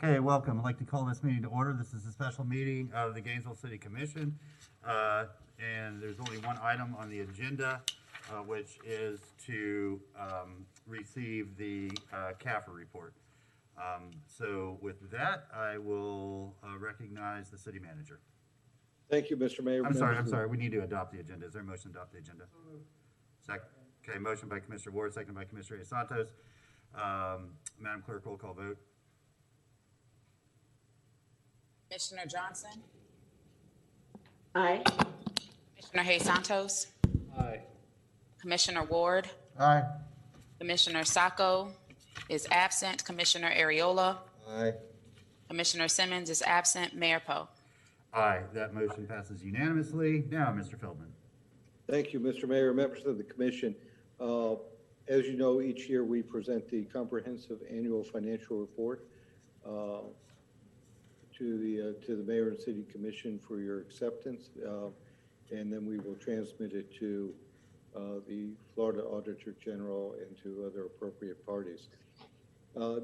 Okay, welcome. I'd like to call this meeting to order. This is a special meeting of the Gainesville City Commission, and there's only one item on the agenda, which is to receive the CAFR report. So with that, I will recognize the city manager. Thank you, Mr. Mayor. I'm sorry. We need to adopt the agenda. Is there a motion to adopt the agenda? Second. Okay, motion by Commissioner Ward, second by Commissioner Santos. Madam Clerk, roll call vote. Commissioner Johnson? Aye. Commissioner Hayes Santos? Aye. Commissioner Ward? Aye. Commissioner Sacco is absent. Commissioner Ariola? Aye. Commissioner Simmons is absent. Mayor Poe? Aye, that motion passes unanimously. Now, Mr. Feldman. Thank you, Mr. Mayor, members of the commission. As you know, each year we present the comprehensive annual financial report to the mayor and city commission for your acceptance, and then we will transmit it to the Florida Auditor General and to other appropriate parties.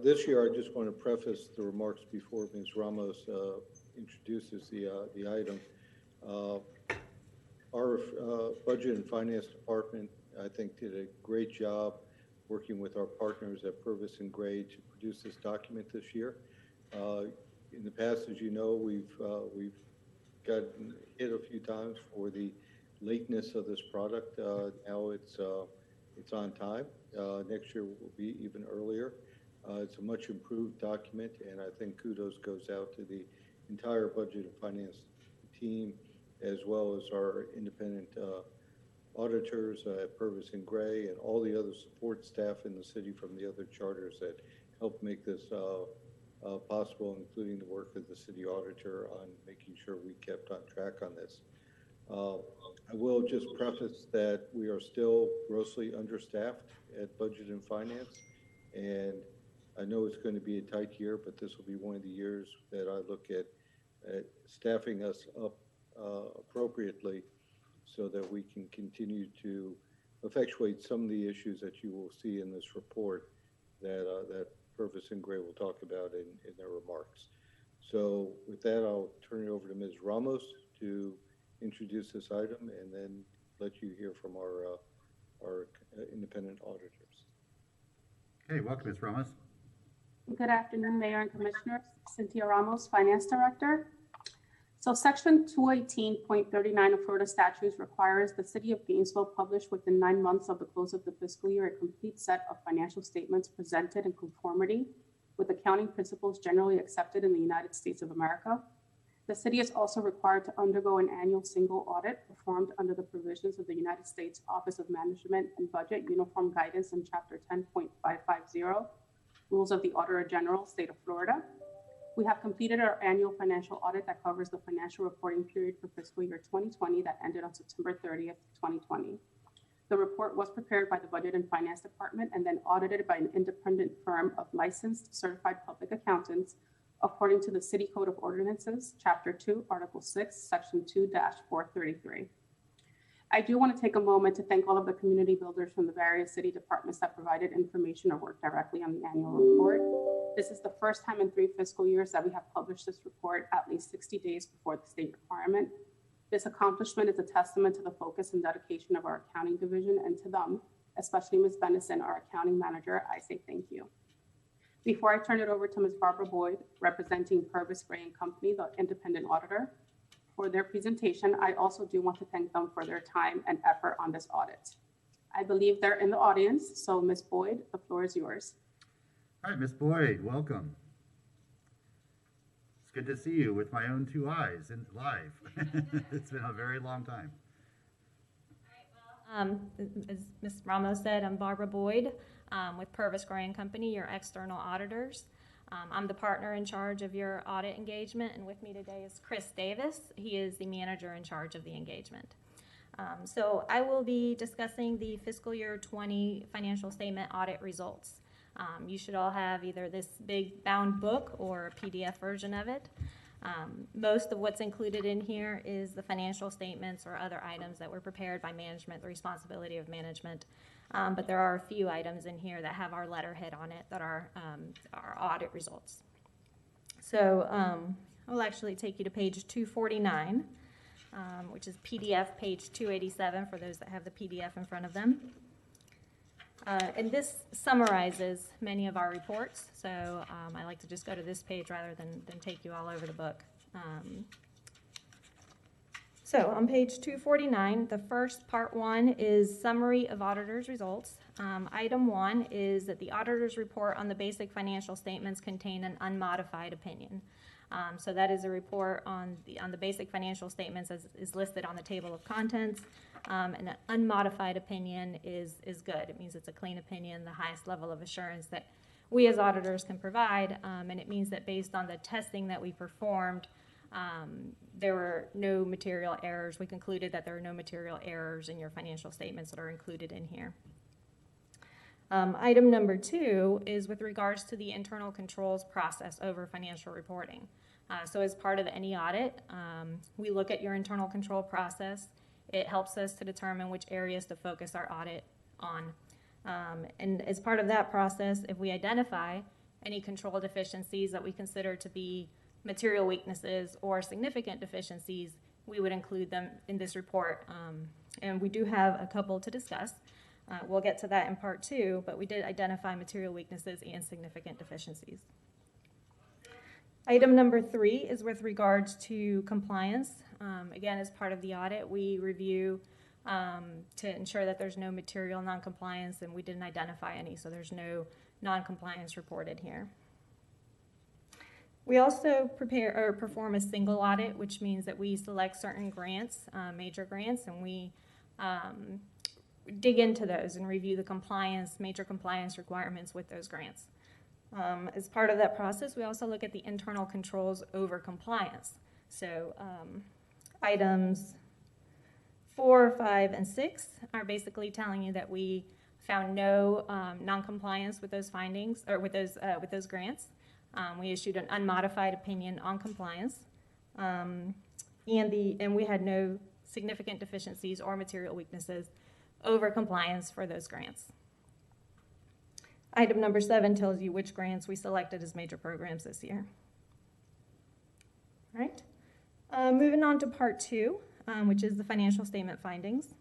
This year, I just want to preface the remarks before Ms. Ramos introduces the item. Our Budget and Finance Department, I think, did a great job working with our partners at Purvis and Gray to produce this document this year. In the past, as you know, we've gotten hit a few times for the lateness of this product. Now it's on time. Next year will be even earlier. It's a much improved document, and I think kudos goes out to the entire Budget and Finance team, as well as our independent auditors at Purvis and Gray and all the other support staff in the city from the other charters that helped make this possible, including the work of the city auditor on making sure we kept on track on this. I will just preface that we are still grossly understaffed at Budget and Finance, and I know it's going to be a tight year, but this will be one of the years that I look at staffing us up appropriately so that we can continue to effectuate some of the issues that you will see in this report that Purvis and Gray will talk about in their remarks. So with that, I'll turn it over to Ms. Ramos to introduce this item and then let you hear from our independent auditors. Okay, welcome, Ms. Ramos. Good afternoon, Mayor and Commissioners. Cynthia Ramos, Finance Director. So Section 218.39 of Florida statutes requires the City of Gainesville publish within 9 months of the close of the fiscal year a complete set of financial statements presented in conformity with accounting principles generally accepted in the United States of America. The city is also required to undergo an annual single audit performed under the provisions of the United States Office of Management and Budget Uniform Guidance in Chapter 10.550, Rules of the Auditor General, State of Florida. We have completed our annual financial audit that covers the financial reporting period for fiscal year 2020 that ended on September 30th, 2020. The report was prepared by the Budget and Finance Department and then audited by an independent firm of licensed certified public accountants according to the City Code of Ordinances, Chapter 2, Article 6, Section 2-433. I do want to take a moment to thank all of the community builders from the various city departments that provided information or worked directly on the annual report. This is the first time in 3 fiscal years that we have published this report at least 60 days before the state requirement. This accomplishment is a testament to the focus and dedication of our accounting division, and to them, especially Ms. Bennison, our accounting manager, I say thank you. Before I turn it over to Ms. Barbara Boyd, representing Purvis, Gray & Company, the independent auditor, for their presentation, I also do want to thank them for their time and effort on this audit. I believe they're in the audience, so Ms. Boyd, the floor is yours. All right, Ms. Boyd, welcome. It's good to see you with my own 2 eyes and live. It's been a very long time. All right, well, as Ms. Ramos said, I'm Barbara Boyd with Purvis, Gray & Company, your external auditors. I'm the partner in charge of your audit engagement, and with me today is Chris Davis. He is the manager in charge of the engagement. So I will be discussing the fiscal year 20 financial statement audit results. You should all have either this big bound book or a PDF version of it. Most of what's included in here is the financial statements or other items that were prepared by management, the responsibility of management. But there are a few items in here that have our letterhead on it that are our audit results. So I'll actually take you to page 249, which is PDF page 287 for those that have the PDF in front of them. And this summarizes many of our reports, so I like to just go to this page rather than take you all over the book. So on page 249, the first part 1 is summary of auditor's results. Item 1 is that the auditor's report on the basic financial statements contain an unmodified opinion. So that is a report on the basic financial statements as is listed on the table of contents. And an unmodified opinion is good. It means it's a clean opinion, the highest level of assurance that we as auditors can provide. And it means that based on the testing that we performed, there were no material errors. We concluded that there are no material errors in your financial statements that are included in here. Item number 2 is with regards to the internal controls process over financial reporting. So as part of any audit, we look at your internal control process. It helps us to determine which areas to focus our audit on. And as part of that process, if we identify any control deficiencies that we consider to be material weaknesses or significant deficiencies, we would include them in this report. And we do have a couple to discuss. We'll get to that in part 2, but we did identify material weaknesses and significant deficiencies. Item number 3 is with regards to compliance. Again, as part of the audit, we review to ensure that there's no material noncompliance, and we didn't identify any, so there's no noncompliance reported here. We also perform a single audit, which means that we select certain grants, major grants, and we dig into those and review the major compliance requirements with those grants. As part of that process, we also look at the internal controls over compliance. So items 4, 5, and 6 are basically telling you that we found no noncompliance with those findings or with those grants. We issued an unmodified opinion on compliance, and we had no significant deficiencies or material weaknesses over compliance for those grants. Item number 7 tells you which grants we selected as major programs this year. All right. Moving on to part 2, which is the financial statement findings.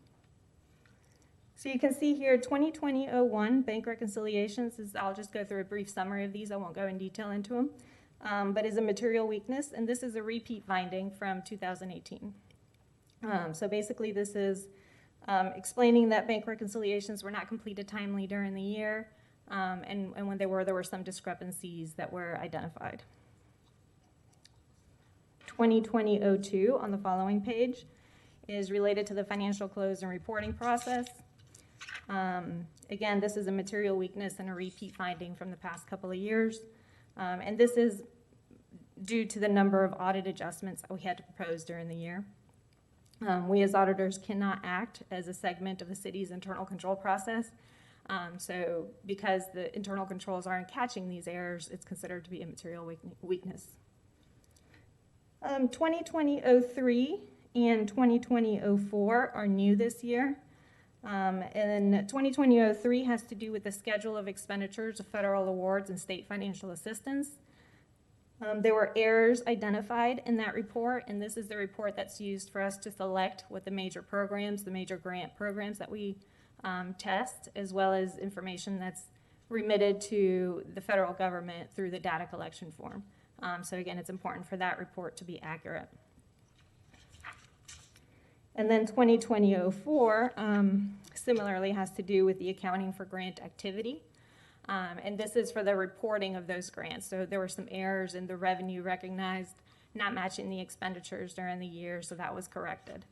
So you can see here 2020-01 bank reconciliations I'll just go through a brief summary of these. I won't go in detail into them, but is a material weakness, and this is a repeat finding from 2018. So basically this is explaining that bank reconciliations were not completed timely during the year, and when there were some discrepancies that were identified. 2020-02 on the following page is related to the financial close and reporting process. Again, this is a material weakness and a repeat finding from the past couple of years, and this is due to the number of audit adjustments that we had to propose during the year. We as auditors cannot act as a segment of the city's internal control process. So because the internal controls aren't catching these errors, it's considered to be a material weakness. 2020-03 and 2020-04 are new this year. And 2020-03 has to do with the schedule of expenditures of federal awards and state financial assistance. There were errors identified in that report, and this is the report that's used for us to select what the major programs, the major grant programs that we test, as well as information that's remitted to the federal government through the data collection form. So again, it's important for that report to be accurate. And then 2020-04 similarly has to do with the accounting for grant activity. And this is for the reporting of those grants. So there were some errors in the revenue recognized, not matching the expenditures during the year, so that was corrected.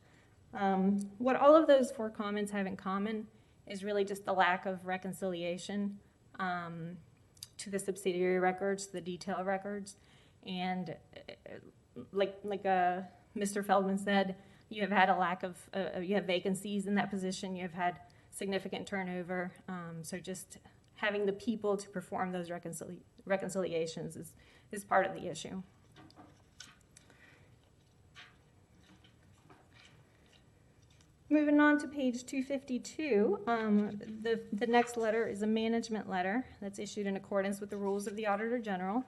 What all of those 4 comments have in common is really just the lack of reconciliation to the subsidiary records, the detail records. And like Mr. Feldman said, you have had a lack of, you have vacancies in that position, you have had significant turnover, so just having the people to perform those reconciliations is part of the issue. Moving on to page 252, the next letter is a management letter that's issued in accordance with the rules of the Auditor General.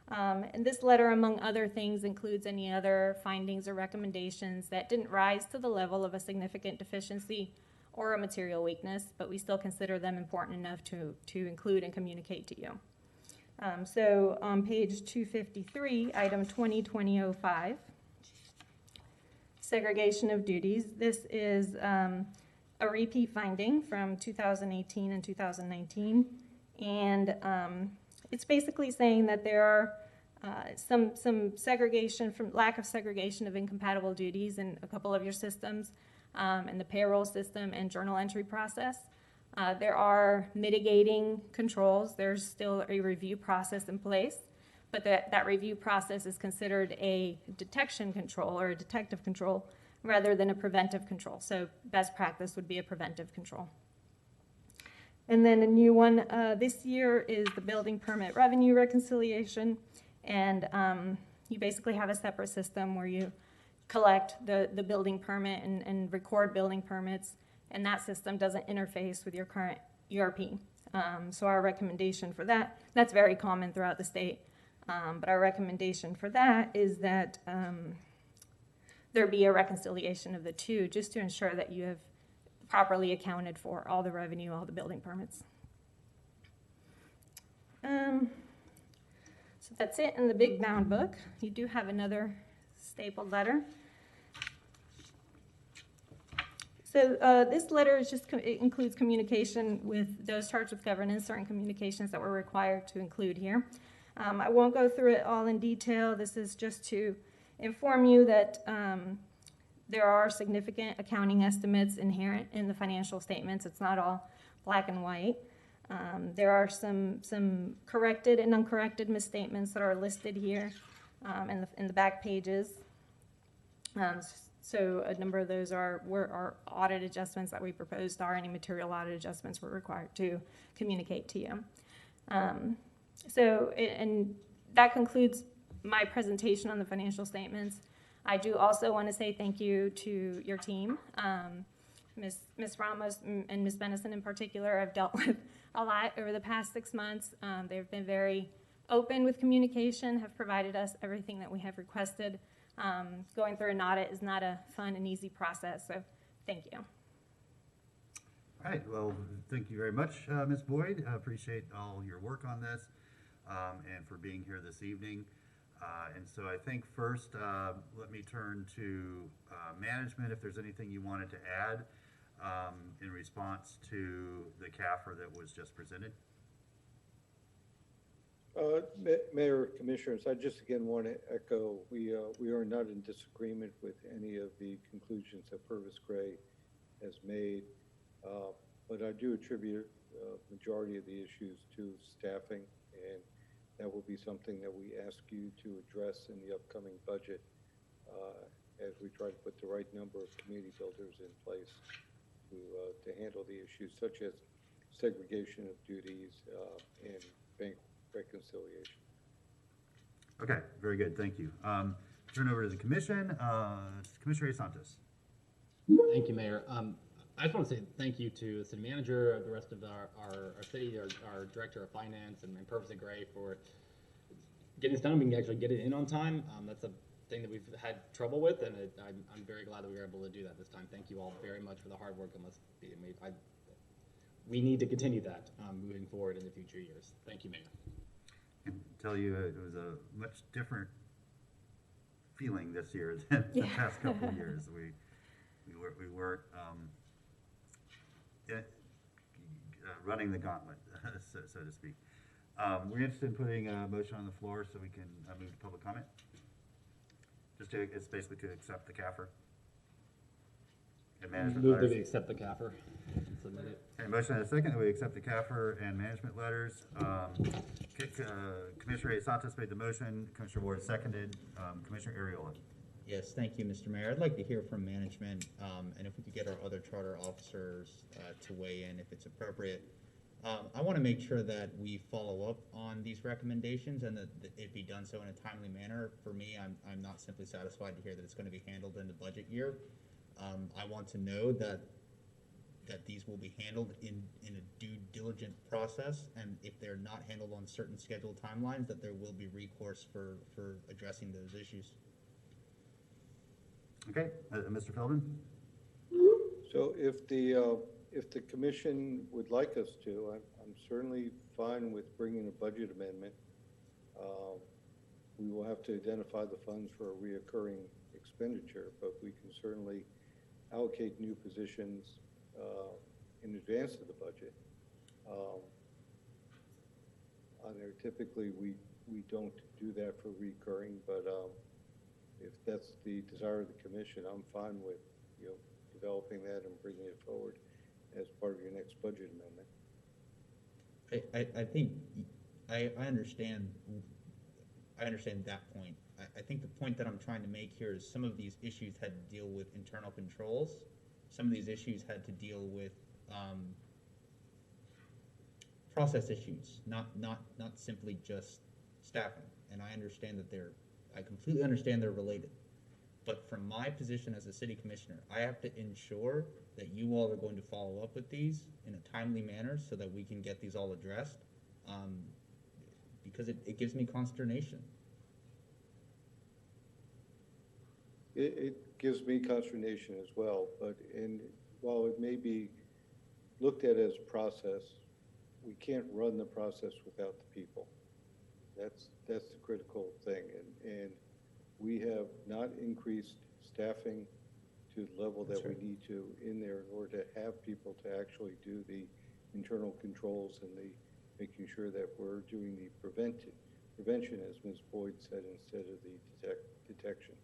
And this letter, among other things, includes any other findings or recommendations that didn't rise to the level of a significant deficiency or a material weakness, but we still consider them important enough to include and communicate to you. So on page 253, item 2020-05, segregation of duties. This is a repeat finding from 2018 and 2019. And it's basically saying that there are some segregation from lack of segregation of incompatible duties in a couple of your systems, in the payroll system and journal entry process. There are mitigating controls. There's still a review process in place, but that review process is considered a detection control or a detective control rather than a preventive control. So best practice would be a preventive control. And then a new one this year is the building permit revenue reconciliation. And you basically have a separate system where you collect the building permit and record building permits, and that system doesn't interface with your current ERP. So our recommendation for that, that's very common throughout the state, but our recommendation for that is that there be a reconciliation of the two, just to ensure that you have properly accounted for all the revenue, all the building permits. So that's it in the big bound book. You do have another stapled letter. So this letter is just, it includes communication with those charged with governance, certain communications that we're required to include here. I won't go through it all in detail. This is just to inform you that there are significant accounting estimates inherent in the financial statements. It's not all black and white. There are some corrected and uncorrected misstatements that are listed here in the back pages. So a number of those were audit adjustments that we proposed are any material audit adjustments we're required to communicate to you. And that concludes my presentation on the financial statements. I do also want to say thank you to your team. Ms. Ramos and Ms. Benison in particular, I've dealt with a lot over the past 6 months. They've been very open with communication, have provided us everything that we have requested. Going through an audit is not a fun and easy process, so thank you. All right, well, thank you very much, Ms. Boyd. I appreciate all your work on this and for being here this evening. And so I think first, let me turn to management, if there's anything you wanted to add in response to the CAFR that was just presented. Mayor, Commissioners, I just again want to echo, we are not in disagreement with any of the conclusions that Purvis Gray has made, but I do attribute majority of the issues to staffing, and that will be something that we ask you to address in the upcoming budget as we try to put the right number of community builders in place to handle the issues such as segregation of duties and bank reconciliation. Okay, very good, thank you. Turn over to the commission, Commissioner Santos. Thank you, Mayor. I just want to say thank you to the city manager, the rest of our city, our director of finance, and Purvis and Gray for getting this done. We can actually get it in on time. That's a thing that we've had trouble with, and I'm very glad that we were able to do that this time. Thank you all very much for the hard work. We need to continue that moving forward in the future years. Thank you, Mayor. I can tell you it was a much different feeling this year than the past couple of years. We weren't running the gauntlet, so to speak. We're interested in putting a motion on the floor so we can move to public comment. It's basically to accept the CAFR and management Move letters. that we accept the CAFR. Submit it. Okay, motion and a second that we accept the CAFR and management letters. Commissioner Santos made the motion. Commissioner Ward seconded. Commissioner Ariola. Yes, thank you, Mr. Mayor. I'd like to hear from management, and if we could get our other charter officers to weigh in if it's appropriate. I want to make sure that we follow up on these recommendations and that it be done so in a timely manner. For me, I'm not simply satisfied to hear that it's going to be handled in the budget year. I want to know that that these will be handled in a due diligent process, and if they're not handled on certain scheduled timelines, that there will be recourse for addressing those issues. Okay, Mr. Philbin? So if the commission would like us to, I'm certainly fine with bringing a budget amendment. We will have to identify the funds for a reoccurring expenditure, but we can certainly allocate new positions in advance of the budget. On there, typically we don't do that for recurring, but if that's the desire of the commission, I'm fine with developing that and bringing it forward as part of your next budget amendment. I think I understand that point. I think the point that I'm trying to make here is some of these issues had to deal with internal controls. Some of these issues had to deal with process issues, not simply just staffing. And I understand that I completely understand they're related. But from my position as a city commissioner, I have to ensure that you all are going to follow up with these in a timely manner so that we can get these all addressed, because it gives me consternation. It gives me consternation as well, but while it may be looked at as a process, we can't run the process without the people. That's the critical thing, and we have not increased staffing to the level that we need to in there in order to have people to actually do the internal controls and the making sure that we're doing the prevention, as Ms. Boyd said, instead of the detection.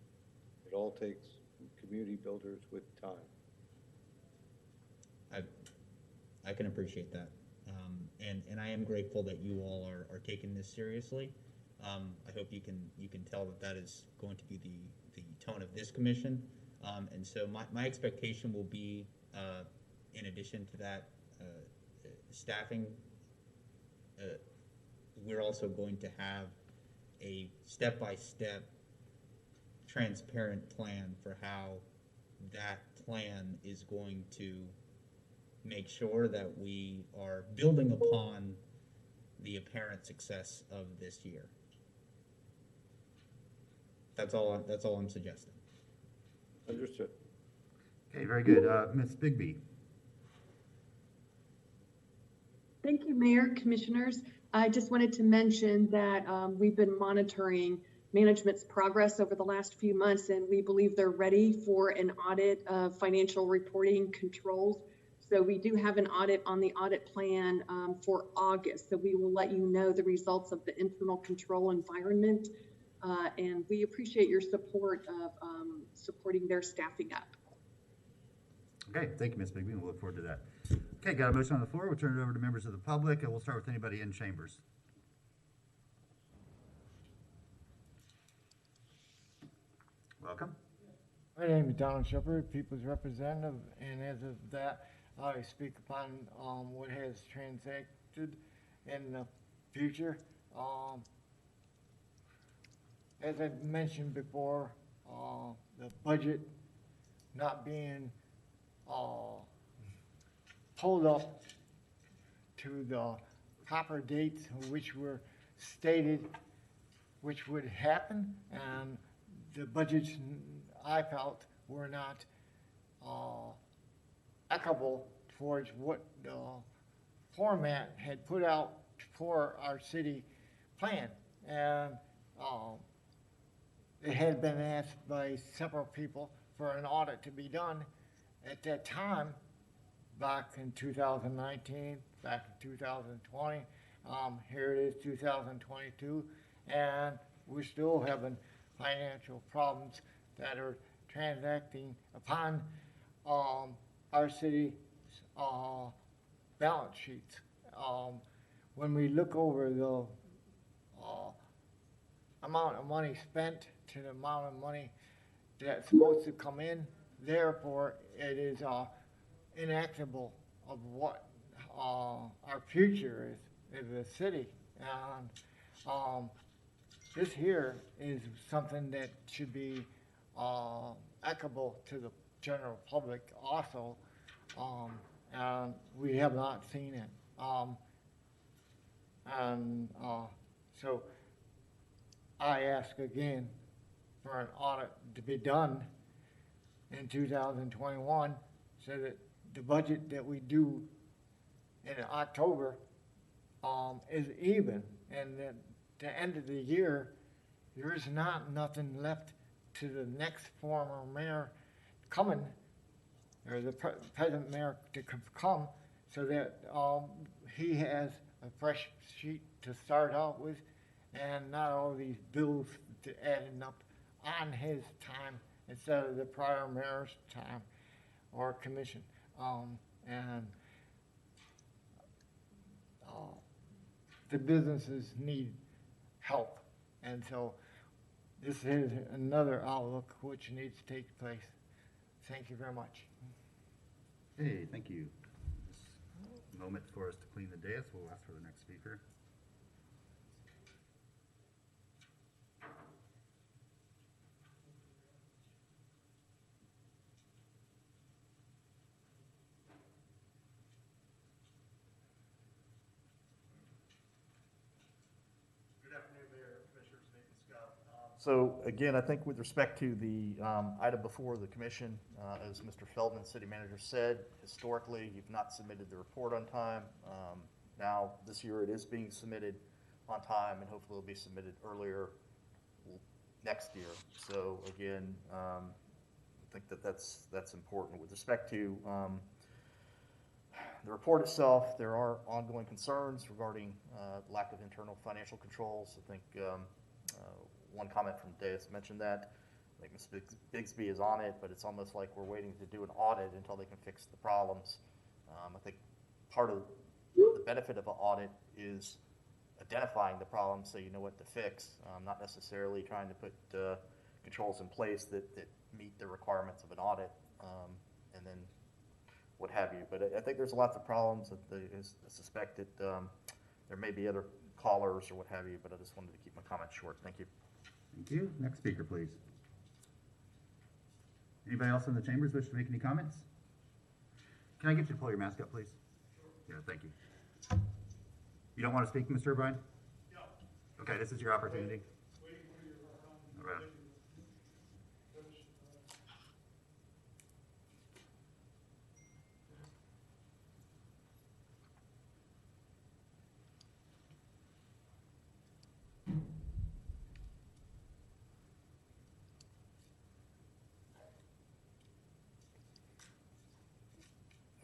It all takes community builders with time. I can appreciate that, and I am grateful that you all are taking this seriously. I hope you can tell that is going to be the tone of this commission, and so my expectation will be, in addition to that staffing, we're also going to have a step-by-step transparent plan for how that plan is going to make sure that we are building upon the apparent success of this year. That's all I'm suggesting. Understood. Okay, very good. Ms. Bigby? Thank you, Mayor, Commissioners. I just wanted to mention that we've been monitoring management's progress over the last few months, and we believe they're ready for an audit of financial reporting controls. So we do have an audit on the audit plan for August. So we will let you know the results of the internal control environment, and we appreciate your support of supporting their staffing up. Okay, thank you, Ms. Bigby. We'll look forward to that. Okay, got a motion on the floor. We'll turn it over to members of the public, and we'll start with anybody in chambers. Welcome. My name is Donald Shepard, People's Representative, and as of that, I speak upon what has transacted in the future. As I mentioned before, the budget not being pulled up to the proper dates which were stated which would happen, and the budgets I felt were not equitable towards what the format had put out for our city plan. And it had been asked by several people for an audit to be done at that time, back in 2019, back in 2020. Here it is 2022, and we're still having financial problems that are transacting upon our city's balance sheets. When we look over the amount of money spent to the amount of money that's supposed to come in, therefore it is inactable of what our future is as a city. And this here is something that should be equitable to the general public also. and we have not seen it. So I ask again for an audit to be done in 2021 so that the budget that we do in October is even, and at the end of the year, there is not nothing left to the next former mayor coming, or the present mayor to come, so that he has a fresh sheet to start out with, and not all these bills to adding up on his time instead of the prior mayor's time or commission. The businesses need help, and so this is another outlook which needs to take place. Thank you very much. Hey, thank you. This moment for us to clean the dais. We'll ask for the next speaker. Good afternoon, Mayor, Commissioners, Nathan Scott. So again, I think with respect to the item before the commission, as Mr. Feldman, city manager, said, historically, you've not submitted the report on time. Now, this year it is being submitted on time, and hopefully it'll be submitted earlier next year. So again, I think that's important. With respect to the report itself, there are ongoing concerns regarding lack of internal financial controls. I think one comment from Deus mentioned that. I think Ms. Bigsby is on it, but it's almost like we're waiting to do an audit until they can fix the problems. I think part of the benefit of an audit is identifying the problems so you know what to fix, not necessarily trying to put controls in place that meet the requirements of an audit, and then what have you. But I think there's lots of problems. I suspect that there may be other callers or what have you, but I just wanted to keep my comments short. Thank you. Thank you. Next speaker, please. Anybody else in the chambers wish to make any comments? Can I get you to pull your mask up, please? Yeah, thank you. You don't want to speak, Mr. O'Brien? No. Okay, this is your opportunity. All right.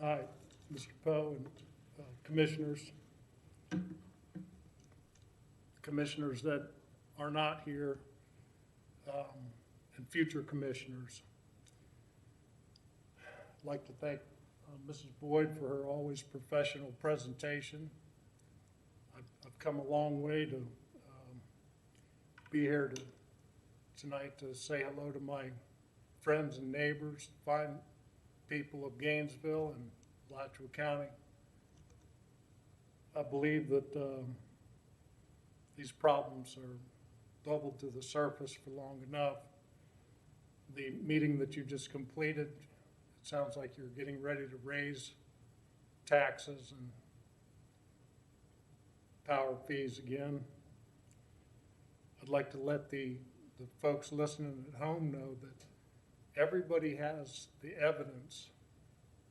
Hi, Mr. Poe and commissioners. Commissioners that are not here, and future commissioners. I'd like to thank Mrs. Boyd for her always professional presentation. I've come a long way to be here tonight to say hello to my friends and neighbors, fine people of Gainesville and Alachua County. I believe that these problems are bubbled to the surface for long enough. The meeting that you just completed, it sounds like you're getting ready to raise taxes and power fees again. I'd like to let the folks listening at home know that everybody has the evidence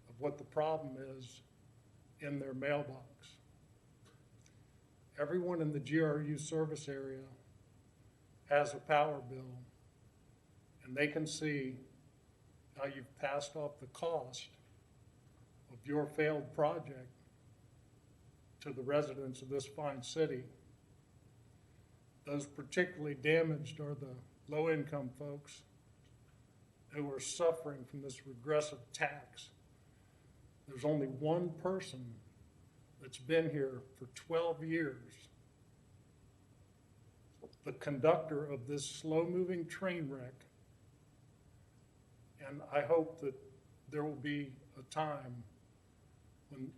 of what the problem is in their mailbox. Everyone in the GRU service area has a power bill, and they can see how you've passed off the cost of your failed project to the residents of this fine city. Those particularly damaged are the low-income folks who are suffering from this regressive tax. There's only one person that's been here for 12 years, the conductor of this slow-moving train wreck. And I hope that there will be a time when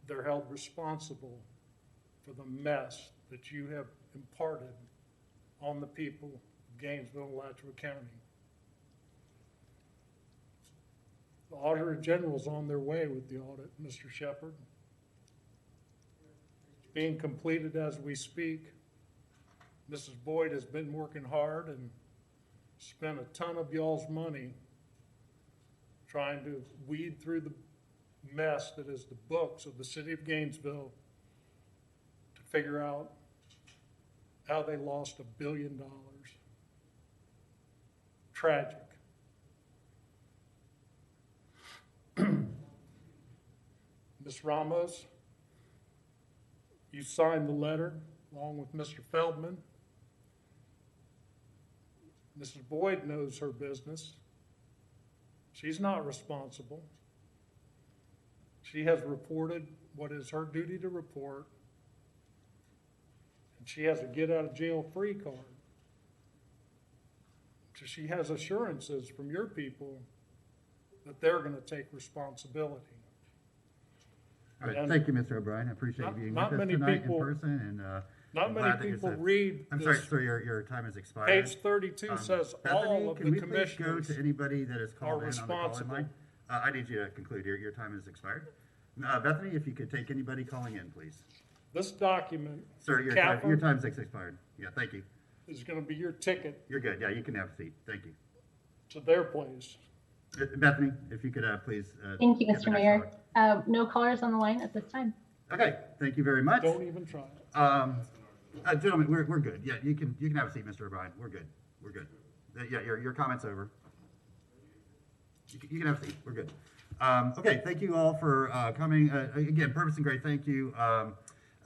they're held responsible for the mess that you have imparted on the people of Gainesville and Alachua County. The Auditor General's on their way with the audit, Mr. Shepherd. It's being completed as we speak. Mrs. Boyd has been working hard and spent a ton of y'all's money trying to weed through the mess that is the books of the city of Gainesville to figure out how they lost $1 billion. Tragic. Ms. Ramos, you signed the letter along with Mr. Feldman. Mrs. Boyd knows her business. She's not responsible. She has reported what is her duty to report, and she has a get-out-of-jail-free card. So she has assurances from your people that they're going to take responsibility. All right, And thank you, Mr. O'Brien. I appreciate you being with not us many tonight in people- person, and Not I'm many glad that you're people so- read I'm sorry, this. sir, your time has expired. Page 32 says Bethany, all of can the we please go commissioners to anybody that is called are in on the call-in responsible. line? I need you to conclude. Your time has expired. Bethany, if you could take anybody calling in, please. This document, Sir, your Catherine, time's expired. Yeah, thank you. is going to be your ticket You're good. Yeah, you can have a seat. Thank you. to their place. Bethany, if you could please. Thank you, get the Mr. next Mayor. caller. No callers on the line at this time. Okay, thank you very much. Don't even try it. Gentlemen, we're good. Yeah, you can have a seat, Mr. O'Brien. We're good. We're good. Yeah, your comment's over. You can have a seat. We're good. Okay, thank you all for coming. Again, Purvis and Gray, thank you.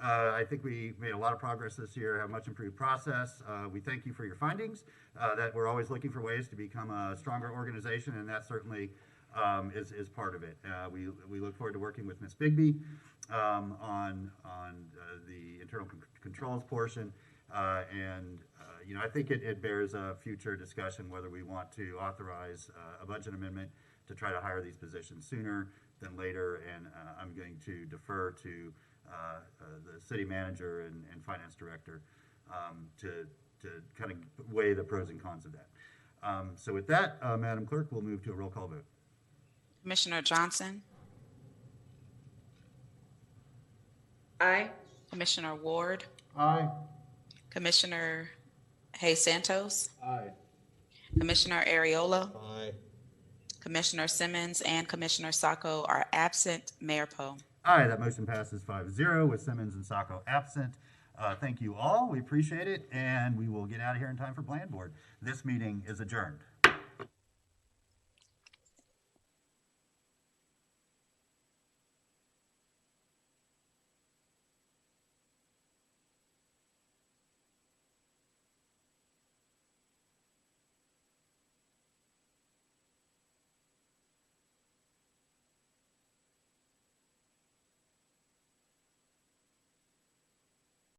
I think we made a lot of progress this year, have a much improved process. We thank you for your findings, that we're always looking for ways to become a stronger organization, and that certainly is part of it. We look forward to working with Ms. Bigby on the internal controls portion, and I think it bears a future discussion whether we want to authorize a budget amendment to try to hire these positions sooner than later, and I'm going to defer to the city manager and finance director to kind of weigh the pros and cons of that. So with that, Madam Clerk, we'll move to a roll call vote. Commissioner Johnson, Aye. Commissioner Ward, Aye. Commissioner Hayes Santos, Aye. Commissioner Ariola, Aye. Commissioner Simmons, and Commissioner Sacco are absent. Mayor Poe. Aye, that motion passes 5-0 with Simmons and Sacco absent. Thank you all. We appreciate it, and we will get out of here in time for Plan Board. This meeting is adjourned.